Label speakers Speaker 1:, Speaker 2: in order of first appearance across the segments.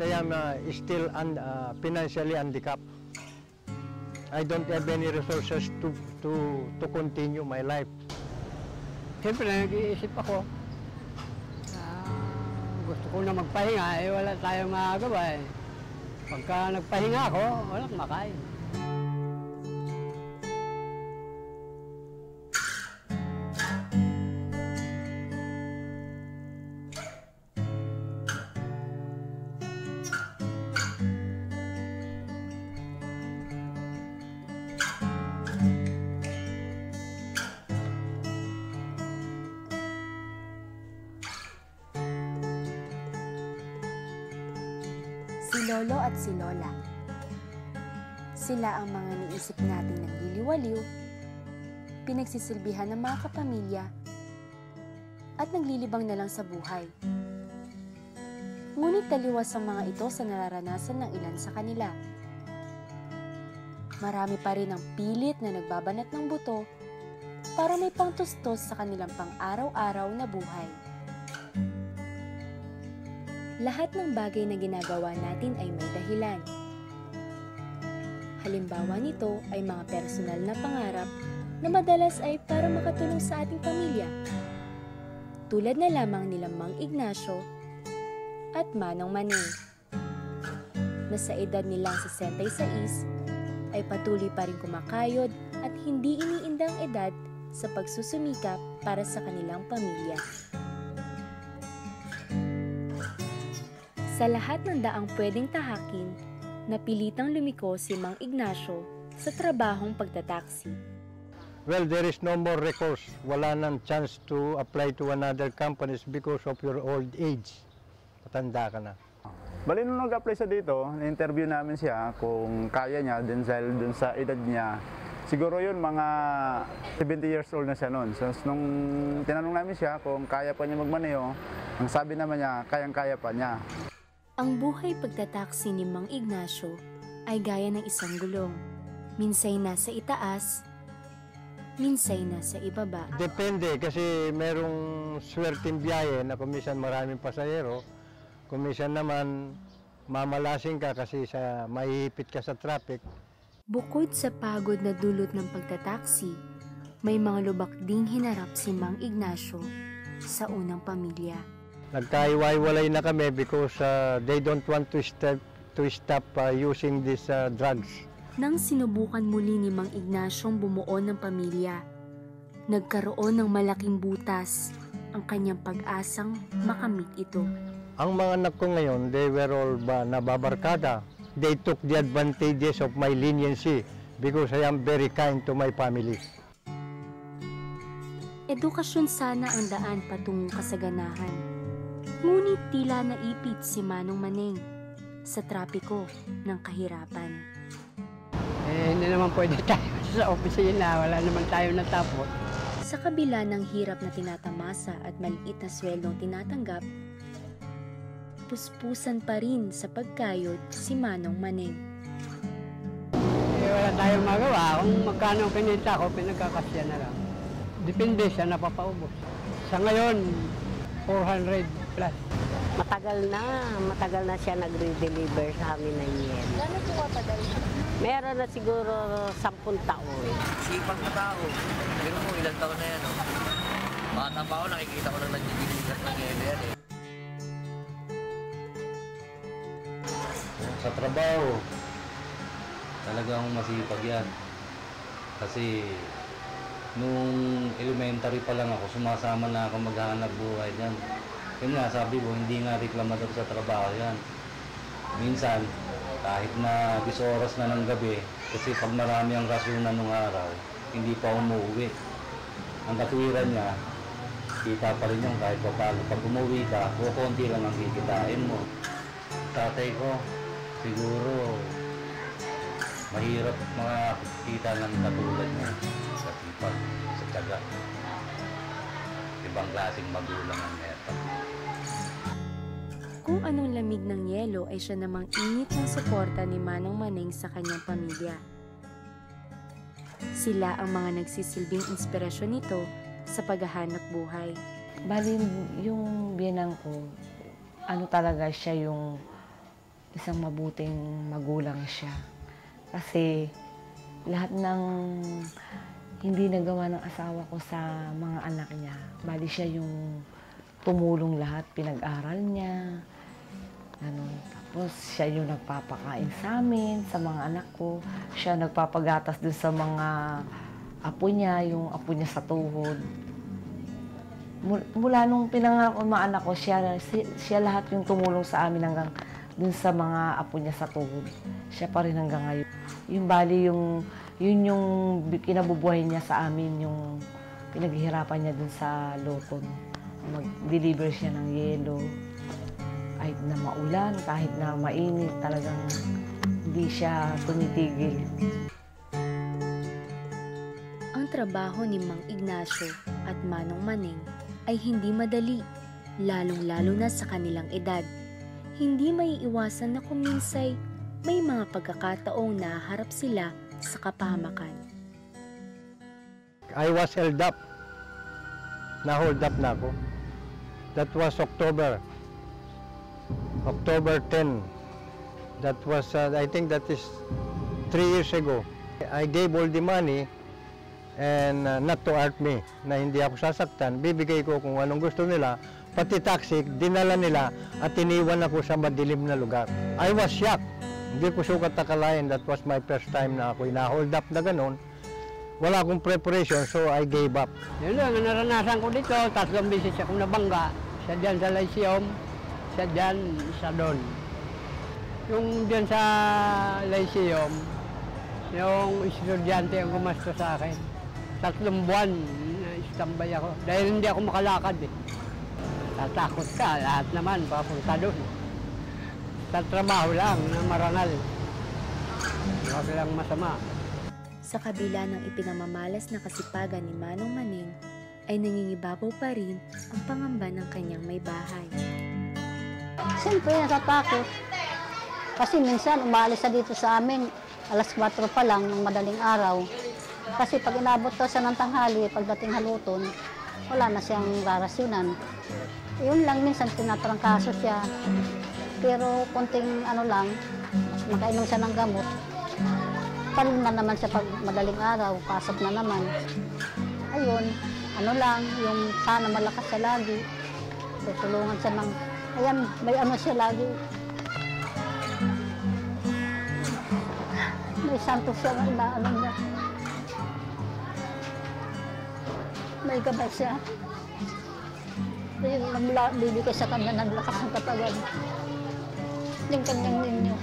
Speaker 1: I am still financially handicapped. I don't have any resources to continue my life.
Speaker 2: Siyempre, nag-iisip ako. Gusto ko na magpahinga, wala tayong magagawa eh. Pagka nagpahinga ako, walang makain.
Speaker 3: Si Lolo at si Lola. Sila ang mga niisip nating nagliliwaliw, pinagsisilbihan ng mga kapamilya, at naglilibang na lang sa buhay. Ngunit taliwas ang mga ito sa nararanasan ng ilan sa kanila. Marami pa rin ang pilit na nagbabanat ng buto para may pangtustos sa kanilang pang-araw-araw na buhay. Lahat ng bagay na ginagawa natin ay may dahilan. Halimbawa nito ay mga personal na pangarap na madalas ay para makatulong sa ating pamilya. Tulad na lamang nila Mang Ignacio at Manong Maneng, na sa edad nilang 66 ay patuloy pa rin kumakayod at hindi iniindang edad sa pagsusumikap para sa kanilang pamilya. Sa lahat ng daang pwedeng tahakin, napilitang lumiko si Mang Ignacio sa trabahong pagtataksi.
Speaker 1: Well, there is no more recourse. Wala nang chance to apply to another companies because of your old age. Matanda ka na.
Speaker 4: Bali, nung nag-apply siya dito, na-interview namin siya kung kaya niya, din dahil dun sa edad niya. Siguro yun, mga 70 years old na siya noon. So, nung tinanong namin siya kung kaya pa niya magmaneho, ang sabi naman niya, kayang-kaya pa niya.
Speaker 3: Ang buhay pagtataksi ni Mang Ignacio ay gaya ng isang gulong. Minsay nasa itaas, minsay nasa ibaba.
Speaker 1: Depende kasi merong swerteng biyahe na kumisan maraming pasahero. Kumisan naman mamalasing ka kasi mahihipit ka sa traffic.
Speaker 3: Bukod sa pagod na dulot ng pagtataksi, may mga lubak ding hinarap si Mang Ignacio sa unang pamilya.
Speaker 1: Nagkaiwalay na kami because they don't want to stop using these drugs.
Speaker 3: Nang sinubukan muli ni Mang Ignacio bumuo ng pamilya, nagkaroon ng malaking butas ang kanyang pag-asang makamit ito.
Speaker 1: Ang mga anak ko ngayon, they were all nababarkada. They took the advantages of my leniency because I am very kind to my family.
Speaker 3: Edukasyon sana ang daan patungong kasaganahan. Ngunit tila naipit si Manong Maneng sa trapiko ng kahirapan.
Speaker 2: Hindi naman pwede tayo sa opisina, wala naman tayo natapos.
Speaker 3: Sa kabila ng hirap na tinatamasa at maliit na sweldong tinatanggap, puspusan pa rin sa pagkayod si Manong Maneng.
Speaker 2: Wala tayong magawa. Kung magkano kinita ko, pinagkakasya na lang. Depende siya napapaubos. Sa ngayon, 400 plus.
Speaker 5: Matagal na siya nagre-deliver sa amin ng yelo.
Speaker 3: Gano'n po katagal?
Speaker 5: Meron na siguro 10 taon.
Speaker 6: Sipag na tao. Pero mo, ilang taon na yan. Bata pa ako, nakikita ko lang nag-deliver ng yelo yan eh.
Speaker 7: Sa trabaho, talagang masipag yan. Kasi nung elementary pa lang ako, sumasama na ako maghahanap buhay dyan. Yun nga, sabi ko, hindi nga reklamador sa trabaho yan. Minsan, kahit na 10 oras na ng gabi, kasi pag marami ang rasunan ng araw, hindi pa umuwi. Ang katwiran niya, kita pa rin yung kahit papalo. Pag umuwi ka, kukunti lang ang kikitain mo. Tatay ko, siguro, mahirap makakita ng katulad niya sa sipag, sa tiyaga. Ibang klaseng magulang ang neto.
Speaker 3: Kung anong lamig ng yelo ay siya namang init ng suporta ni Manong Maneng sa kanyang pamilya. Sila ang mga nagsisilbing inspirasyon nito sa paghahanap buhay.
Speaker 8: Bali, yung biyenang ko, ano talaga siya yung isang mabuting magulang siya. Kasi lahat ng hindi nagawa ng asawa ko sa mga anak niya, bali siya yung tumulong lahat, pinag-aral niya. Tapos siya yung nagpapakain sa amin, sa mga anak ko. Siya nagpapagatas dun sa mga apo niya, yung apo niya sa tuhod. Mula nung pinangako mga anak ko, siya lahat yung tumulong sa amin hanggang dun sa mga apo niya sa tuhod. Siya pa rin hanggang ngayon. Yung bali, yun yung kinabubuhay niya sa amin, yung pinaghihirapan niya dun sa Locon. Mag-deliver siya ng yelo. Kahit na maulan, kahit na mainit, talagang hindi siya tumitigil.
Speaker 3: Ang trabaho ni Mang Ignacio at Manong Maneng ay hindi madali, lalong-lalo na sa kanilang edad. Hindi maiiwasan na kuminsay may mga pagkakataong naharap sila sa kapahamakan.
Speaker 1: I was held up. Na-hold up na ako. That was October 10. That was, I think that is 3 years ago. I gave all the money and not to hurt me, na hindi ako sasaktan. Bibigay ko kung anong gusto nila. Pati taxi, dinala nila at iniwan ako sa madilim na lugar. I was shocked. Hindi ko sukat akalain. That was my first time na ako na-hold up na ganun. Wala akong preparation, so I gave up.
Speaker 2: Yun lang, ang naranasan ko dito, 3 beses akong nabangga. Siya dyan sa Lyceum, siya dyan sa doon. Yung dyan sa Lyceum, yung estudyante ang gumasto sa akin. 3 buwan, istambay ako. Dahil hindi ako makalakad eh. Tatakot ka, lahat naman, papunta doon. Sa trabaho lang na marangal. Huwag lang masama.
Speaker 3: Sa kabila ng ipinamamalas na kasipagan ni Manong Maneng, ay nangingibabaw pa rin ang pangamba ng kanyang may bahay.
Speaker 9: Siyempre, natatakot. Kasi minsan umalis siya dito sa amin, alas 4 pa lang ng madaling araw. Kasi pag inabot ko siya ng tanghali, pagdating haluton, wala na siyang rarasyonan. Yun lang, minsan tinatrangkaso siya. Pero konting makainom siya ng gamot. Parin na naman siya pag madaling araw, pasok na naman. Ayun, yung sana malakas siya lagi. Tutulungan siya ng, ayan, may siya lagi. May santo siya na niya. May gabay siya. Bibigay sa kanya ng lakas ng katawan. Yung kanyang ninyo.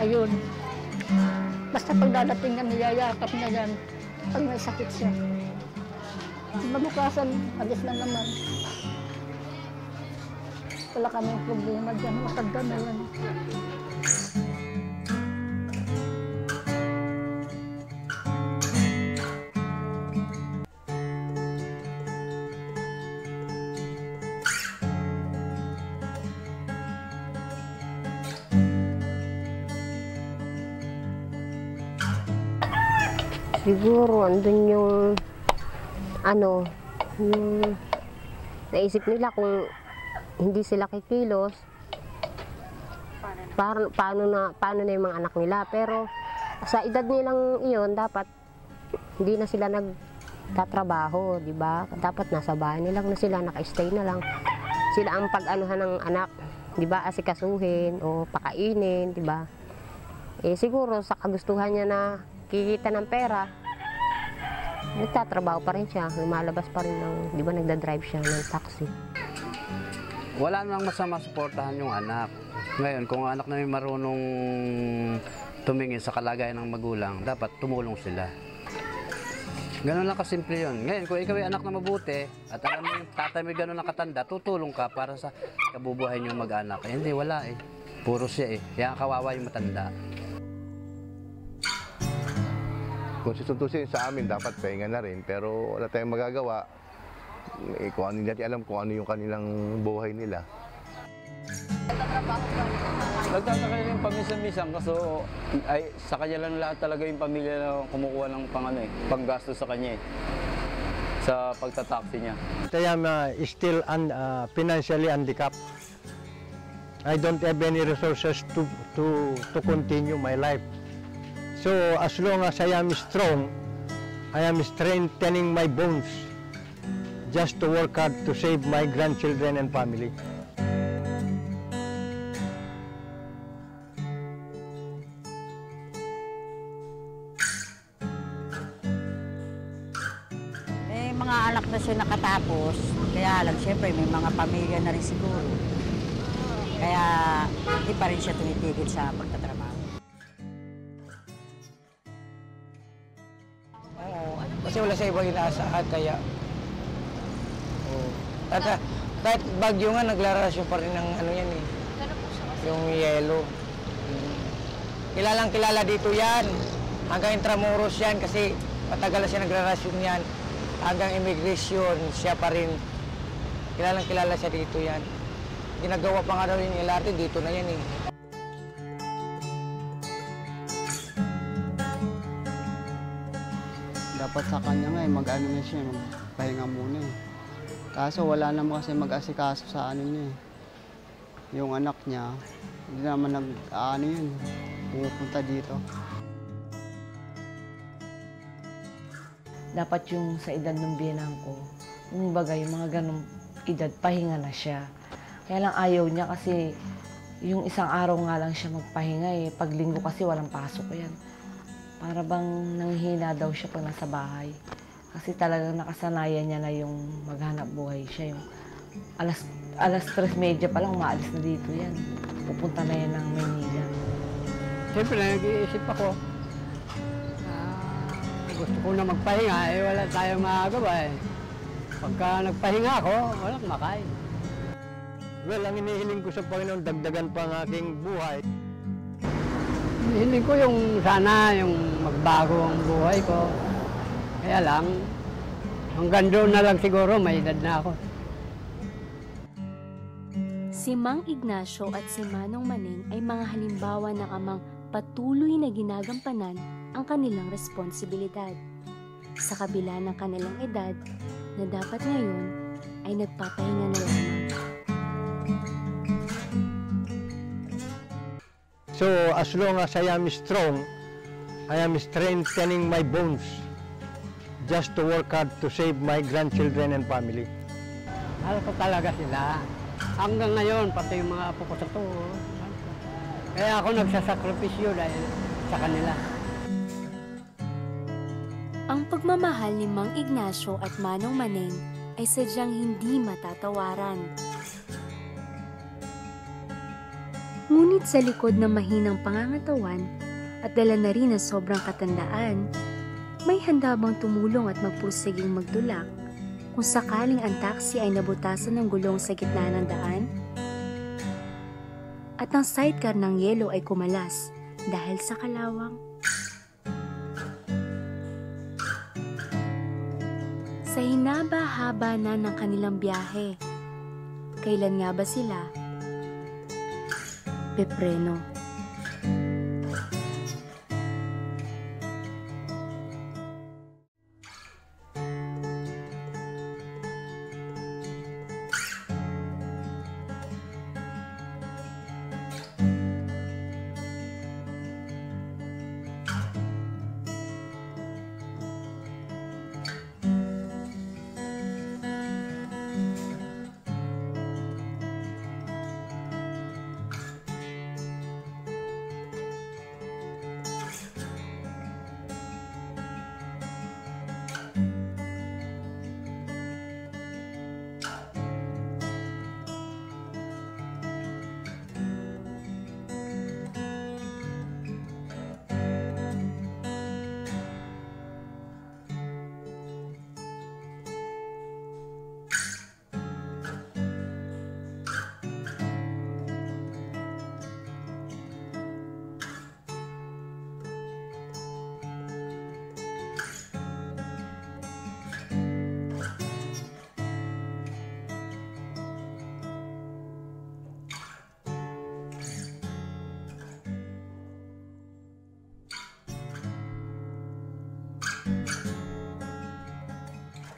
Speaker 9: Ayun. Basta pag dadating niya, niyayakap niya yan. Pag may sakit siya. Mabukasan, agis na naman. Wala kaming problema dyan. Matanda na yan.
Speaker 5: Siguro, andun yung naisip nila kung hindi sila kikilos, paano na yung mga anak nila. Pero sa edad nilang iyon, dapat hindi na sila nagtatrabaho, di ba? Dapat nasa bahay nilang na sila, naka-stay na lang. Sila ang pag-anuhan ng anak, di ba? Asikasuhin o pakainin, di ba? Siguro sa kagustuhan niya na kikita ng pera, nagtatrabaho pa rin siya, lumalabas pa rin di ba, nagdadrive siya ng taxi.
Speaker 10: Wala namang masama suportahan yung anak. Ngayon, kung ang anak na may marunong tumingin sa kalagayan ng magulang, dapat tumulong sila. Ganun lang kasimple yun. Ngayon, kung ikaw ay anak na mabuti, at alam mo yung tatay may ganun na katanda, tutulong ka para sa kabubuhay niyong mag-anak. Hindi, wala eh. Puro siya eh. Kaya kawawa yung matanda.
Speaker 11: Kung susuntusin sa amin, dapat pahinga na rin. Pero wala tayong magagawa. Kung ano natin alam kung ano yung kanilang buhay nila.
Speaker 12: Nagtataka yung paminsan-minsan kasi sa kanya lang lahat talaga yung pamilya na kumukuha ng panggasto sa kanya sa pagtataksi niya.
Speaker 1: I am still financially handicapped. I don't have any resources to continue my life. So as long as I am strong, I am strengthening my bones just to work hard to save my grandchildren and family.
Speaker 13: Mga anak na siya nakatapos, kaya lang siyempre may mga pamilya na rin siguro. Kaya hindi pa rin siya tumitigil sa pagtatrabaho.
Speaker 2: Oo, kasi wala sa ibang inaasahan kaya. Oo. At kahit bagyo nga, naglarasyon pa rin ng ano yan eh. Yung yelo. Kilalang kilala dito yan. Hanggang Intramuros yan kasi matagal na siya nagrarasyon yan. Hanggang immigration, siya pa rin. Kilalang kilala siya dito yan. Ginagawa pa nga daw yung LRT, dito na yan eh.
Speaker 14: Dapat sa kanya nga mag-ano na siya, magpahinga muna eh. Kaso wala naman kasi mag-asikaso sa ano niya eh. Yung anak niya, hindi naman nag-ano yun, pumupunta dito.
Speaker 8: Dapat yung sa edad ng biyenan ko, yung bagay, yung mga ganong edad, pahinga na siya. Kaya lang ayaw niya kasi yung isang araw nga lang siya magpahinga eh. Pag linggo kasi walang pasok yan. Para bang nanghihina daw siya pag nasa bahay. Kasi talagang nakasanayan niya na yung maghanap buhay siya. Yung alas 3:30 pa lang, umaalis na dito yan. Pupunta na yan ng Maynila.
Speaker 2: Siyempre, nag-iisip ako. Gusto ko na magpahinga, eh wala tayong magagawa eh. Pagka nagpahinga ako, walang makain.
Speaker 1: Well, ang inihiling ko sa Panginoon, dagdagan pa ang aking buhay.
Speaker 2: Hinihiling ko yung sana, yung magbago ang buhay ko. Kaya lang, hanggang doon na lang siguro, may edad na ako.
Speaker 3: Si Mang Ignacio at si Manong Maneng ay mga halimbawa ng amang patuloy na ginagampanan ang kanilang responsibilidad. Sa kabila ng kanilang edad na dapat ngayon ay nagpapahinga na lamang.
Speaker 1: So as long as I am strong, I am strengthening my bones just to work hard to save my grandchildren and family.
Speaker 2: Mahal ko talaga sila. Hanggang ngayon, pati yung mga apo ko sa to. Kaya ako nagsasakripisyo dahil sa kanila.
Speaker 3: Ang pagmamahal ni Mang Ignacio at Manong Maneng ay sadyang hindi matatawaran. Ngunit sa likod ng mahinang pangangatawan at dala na rin ng sobrang katandaan, may handa bang tumulong at magpursiging magtulak kung sakaling ang taxi ay nabutasan ng gulong sa gitna ng daan? At ang sidecar ng yelo ay kumalas dahil sa kalawang? Sa hinaba-haba na ng kanilang biyahe, kailan nga ba sila pepreno?